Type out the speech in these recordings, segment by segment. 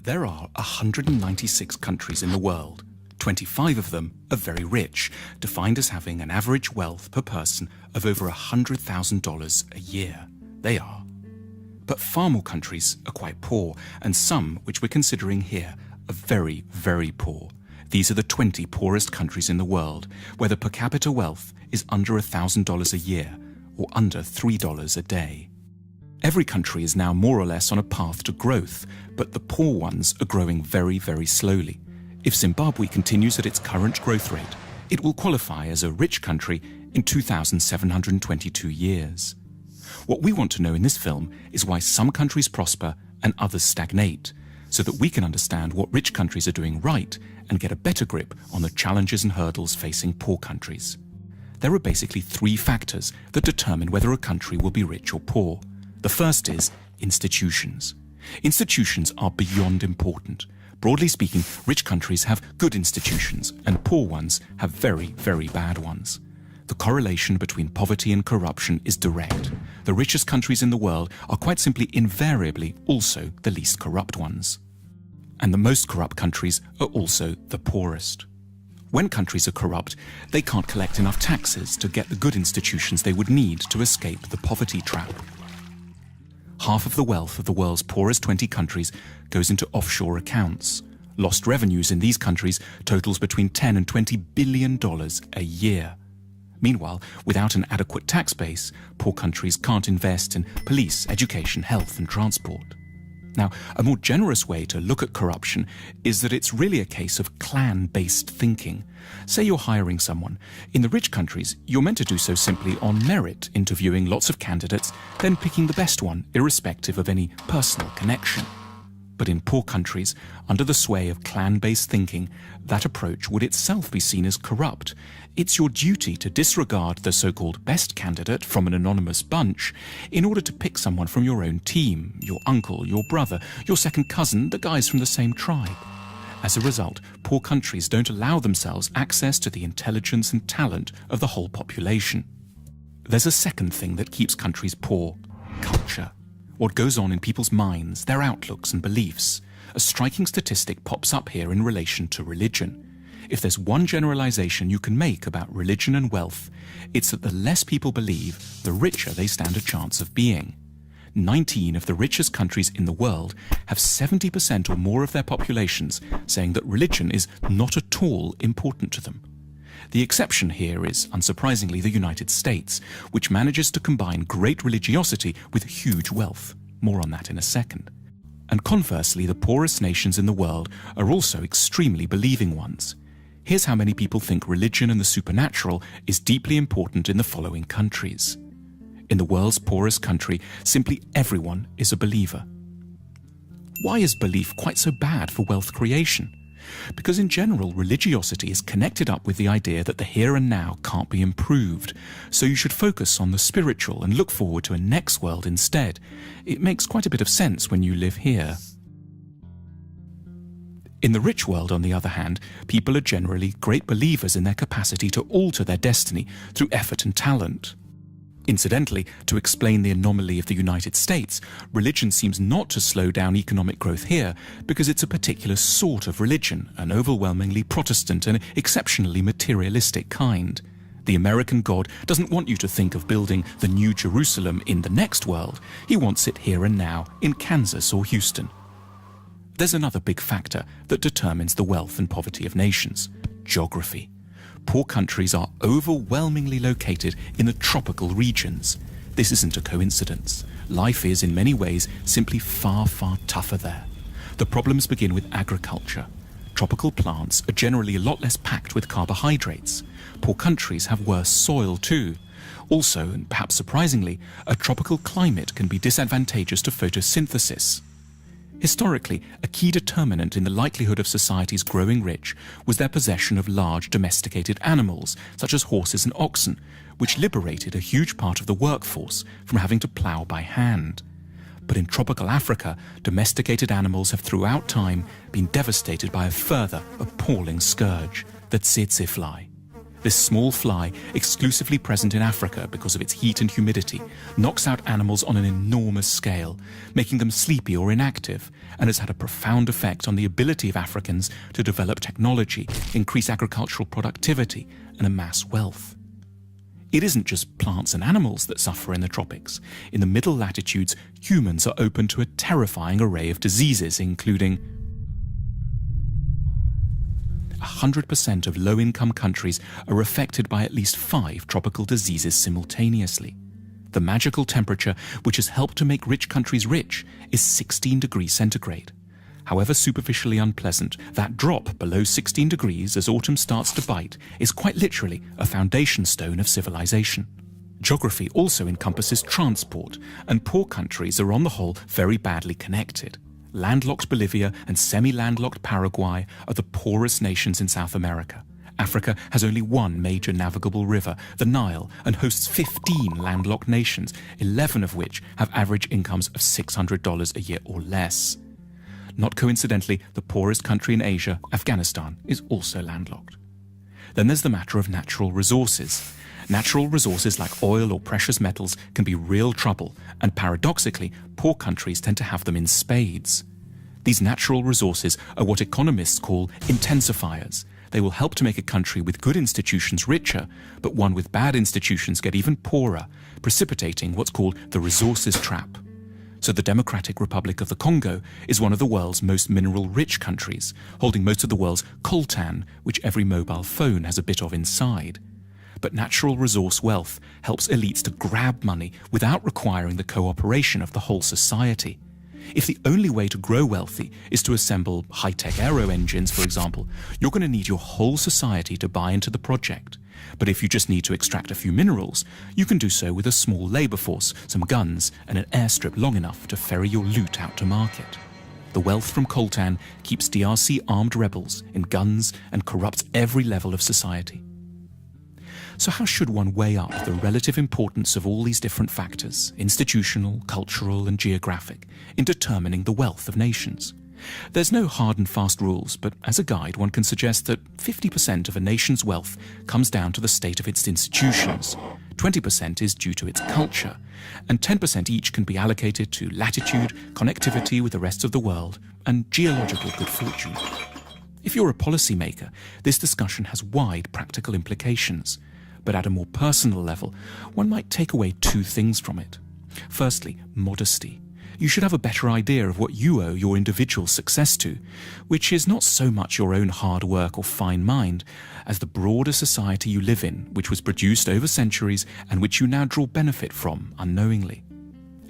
There are 196 countries in the world. 25 of them are very rich, defined as having an average wealth per person of over $100,000 a year. They are. But far more countries are quite poor, and some, which we're considering here, are very, very poor. These are the 20 poorest countries in the world, where the per capita wealth is under $1,000 a year, or under $3 a day. Every country is now more or less on a path to growth, but the poor ones are growing very, very slowly. If Zimbabwe continues at its current growth rate, it will qualify as a rich country in 2,722 years. What we want to know in this film is why some countries prosper and others stagnate, so that we can understand what rich countries are doing right and get a better grip on the challenges and hurdles facing poor countries. There are basically three factors that determine whether a country will be rich or poor. The first is institutions. Institutions are beyond important. Broadly speaking, rich countries have good institutions and poor ones have very, very bad ones. The correlation between poverty and corruption is direct. The richest countries in the world are quite simply invariably also the least corrupt ones. And the most corrupt countries are also the poorest. When countries are corrupt, they can't collect enough taxes to get the good institutions they would need to escape the poverty trap. Half of the wealth of the world's poorest 20 countries goes into offshore accounts. Lost revenues in these countries totals between $10 and $20 billion a year. Meanwhile, without an adequate tax base, poor countries can't invest in police, education, health and transport. Now, a more generous way to look at corruption is that it's really a case of clan-based thinking. Say you're hiring someone. In the rich countries, you're meant to do so simply on merit, interviewing lots of candidates, then picking the best one, irrespective of any personal connection. But in poor countries, under the sway of clan-based thinking, that approach would itself be seen as corrupt. It's your duty to disregard the so-called best candidate from an anonymous bunch in order to pick someone from your own team, your uncle, your brother, your second cousin, the guys from the same tribe. As a result, poor countries don't allow themselves access to the intelligence and talent of the whole population. There's a second thing that keeps countries poor: culture. What goes on in people's minds, their outlooks and beliefs. A striking statistic pops up here in relation to religion. If there's one generalization you can make about religion and wealth, it's that the less people believe, the richer they stand a chance of being. 19 of the richest countries in the world have 70% or more of their populations saying that religion is not at all important to them. The exception here is, unsurprisingly, the United States, which manages to combine great religiosity with huge wealth. More on that in a second. And conversely, the poorest nations in the world are also extremely believing ones. Here's how many people think religion and the supernatural is deeply important in the following countries. In the world's poorest country, simply everyone is a believer. Why is belief quite so bad for wealth creation? Because in general, religiosity is connected up with the idea that the here and now can't be improved, so you should focus on the spiritual and look forward to a next world instead. It makes quite a bit of sense when you live here. In the rich world, on the other hand, people are generally great believers in their capacity to alter their destiny through effort and talent. Incidentally, to explain the anomaly of the United States, religion seems not to slow down economic growth here because it's a particular sort of religion, an overwhelmingly Protestant and exceptionally materialistic kind. The American God doesn't want you to think of building the New Jerusalem in the next world. He wants it here and now in Kansas or Houston. There's another big factor that determines the wealth and poverty of nations: geography. Poor countries are overwhelmingly located in the tropical regions. This isn't a coincidence. Life is, in many ways, simply far, far tougher there. The problems begin with agriculture. Tropical plants are generally a lot less packed with carbohydrates. Poor countries have worse soil too. Also, and perhaps surprisingly, a tropical climate can be disadvantageous to photosynthesis. Historically, a key determinant in the likelihood of societies growing rich was their possession of large domesticated animals, such as horses and oxen, which liberated a huge part of the workforce from having to plough by hand. But in tropical Africa, domesticated animals have throughout time been devastated by a further appalling scourge, the tsetse fly. This small fly, exclusively present in Africa because of its heat and humidity, knocks out animals on an enormous scale, making them sleepy or inactive, and has had a profound effect on the ability of Africans to develop technology, increase agricultural productivity, and amass wealth. It isn't just plants and animals that suffer in the tropics. In the middle latitudes, humans are open to a terrifying array of diseases, including 100% of low-income countries are affected by at least 5 tropical diseases simultaneously. The magical temperature, which has helped to make rich countries rich, is 16 degrees centigrade. However superficially unpleasant, that drop below 16 degrees as autumn starts to bite is quite literally a foundation stone of civilization. Geography also encompasses transport, and poor countries are on the whole very badly connected. Landlocked Bolivia and semi-landlocked Paraguay are the poorest nations in South America. Africa has only one major navigable river, the Nile, and hosts 15 landlocked nations, 11 of which have average incomes of $600 a year or less. Not coincidentally, the poorest country in Asia, Afghanistan, is also landlocked. Then there's the matter of natural resources. Natural resources like oil or precious metals can be real trouble, and paradoxically, poor countries tend to have them in spades. These natural resources are what economists call intensifiers. They will help to make a country with good institutions richer, but one with bad institutions get even poorer, precipitating what's called the resources trap. So the Democratic Republic of the Congo is one of the world's most mineral-rich countries, holding most of the world's coltan, which every mobile phone has a bit of inside. But natural resource wealth helps elites to grab money without requiring the cooperation of the whole society. If the only way to grow wealthy is to assemble high-tech aero engines, for example, you're going to need your whole society to buy into the project. But if you just need to extract a few minerals, you can do so with a small labor force, some guns, and an airstrip long enough to ferry your loot out to market. The wealth from coltan keeps DRC armed rebels in guns and corrupts every level of society. So how should one weigh up the relative importance of all these different factors, institutional, cultural, and geographic, in determining the wealth of nations? There's no hard and fast rules, but as a guide one can suggest that 50% of a nation's wealth comes down to the state of its institutions, 20% is due to its culture, and 10% each can be allocated to latitude, connectivity with the rest of the world, and geological good fortune. If you're a policymaker, this discussion has wide practical implications. But at a more personal level, one might take away 2 things from it. Firstly, modesty. You should have a better idea of what you owe your individual success to, which is not so much your own hard work or fine mind, as the broader society you live in, which was produced over centuries and which you now draw benefit from unknowingly.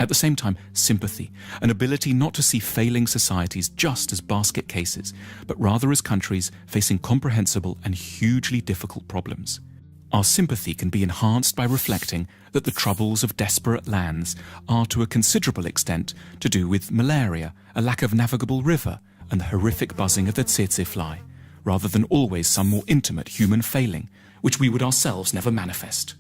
At the same time, sympathy, an ability not to see failing societies just as basket cases, but rather as countries facing comprehensible and hugely difficult problems. Our sympathy can be enhanced by reflecting that the troubles of desperate lands are to a considerable extent to do with malaria, a lack of navigable river, and the horrific buzzing of the tsetse fly, rather than always some more intimate human failing, which we would ourselves never manifest.